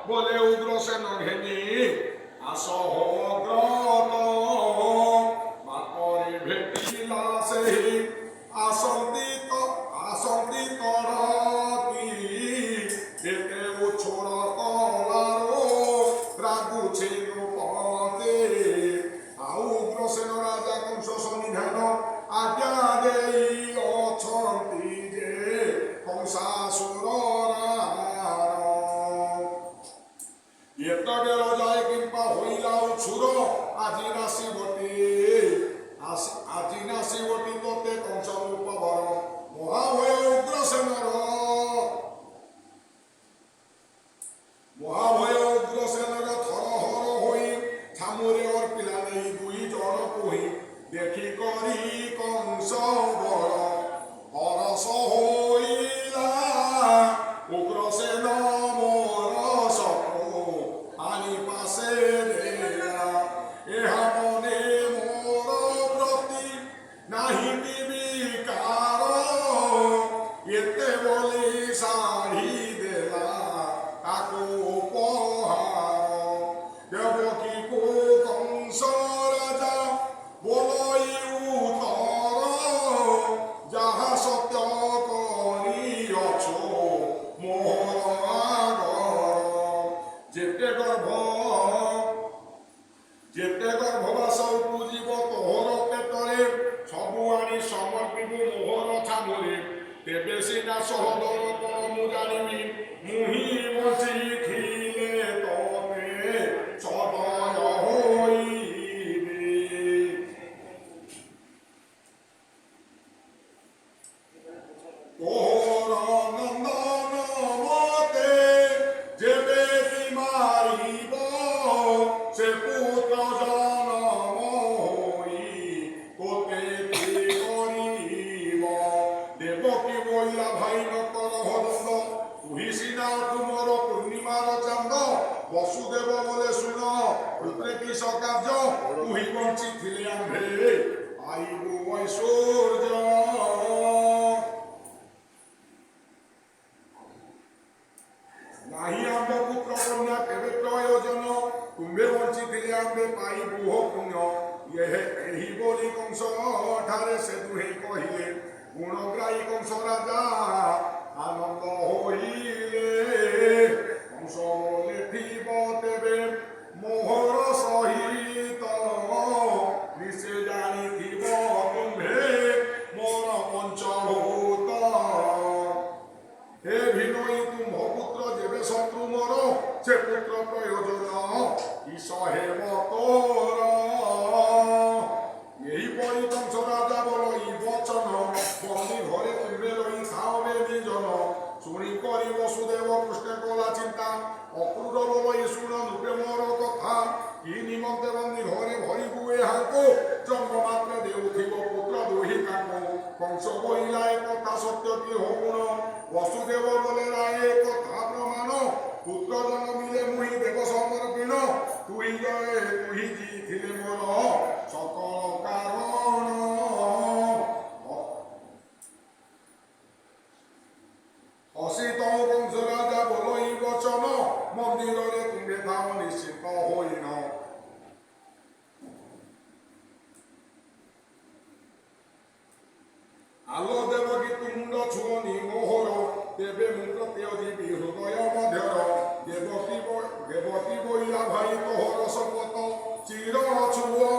বলে উগ্রসেন ঘেনি আসহ গ্রত আজি নাচিবতি আজি নাচিবতি তোতে কংস রূপ বর মহাভয় উগ্রসেনর থর হর হই ছামুরে অর্পিলা নেই দুই জন কহি দেখি করি কংস বর হরস হইলা উগ্রসেন মোর সপ্র আনি পাশে দেলা এহা মনে মোর প্রতি নাহি বিকার এতে বলি শাড়ি দেলা তাকু উপহার দেবকী কো কংস রাজা বলই উত্তর যাহা সত্য করিয়ছ মোর আগর যেতে গর্ভবাস উপজীব তোহর পেটরে সবু আনি সমর্পিবু মোহর ছামুরে তেবে সিনা সহদর কোন মু জানিবি মুহি বসি খিলে তবে সদয় হইবে তোর নন্দন মতে যেবে কি মারিব সে পুত্র জনম হই তোতে কি করিব দেবকী বইলা ভাই নকর হরন্দ তুহি সিনা তুমর পূর্ণিমার চান্দ বসুদেব বলে শুন রূপে কি সকার্য তুহি বঞ্চিଥିଲେ আম্ভে আইবু ঐশ্বর্য নাহি আম্ভ পুত্র কন্যা কেবে প্রয়োজন তুম্ভে বঞ্চিଥିଲେ আম্ভে পাইবু পুণ্য ଏହି ବୋଲି କଂସ ଠାରେ ସେ ଦୁହେଁ କହିଲେ ଗୁଣଗ୍ରାହୀ କଂସ ରାଜା ଆନନ୍ଦ ହୋଇଲେ କଂସ ଲେଖିବ ତେବେ ମୋହର ସହିତ ନିଶେ ଜାଣିଥିବ ତୁମ୍ଭେ ମୋର ପଞ୍ଚଭୂତ হে ভিনই তুম্ভ পুত্র যেবে শত্রু মর সে পুত্র প্রয়োজন ঈশহে মতর এইপরি কংস রাজা বলই বচন বন্দি ঘরে তুমে রই খাওবে নিজন শুনি করি বসুদেব কৃষ্ণ কলা চিন্তা অক্রূর বলই শুণ রূপে মর কথা কি নিমন্তে বন্দি ঘরে ভরিবু এহাকো জন্ম মাত্রে দেউথিব পুত্র দুহি কাকু কংস বইলা এ কথা সত্য কি হগুণ বসুদেব বলে রায়ে কথা প্রমাণ পুত্র জন্মিলে মুহি দেব সমর্পিণ তুই জয়ে তুই জিথিলে মোর সকল কারণ অসিত কংস রাজা বলই বচন মন্দিরে তুমে থাও নিশ্চিন্ত হইন আলো দেবকী তুণ্ড ছুঁনি মোহর দেবে মুখ তেজি হৃদয় মধ্যর দেবকী বইলা ভাই তোহর শপথ চির ছুয়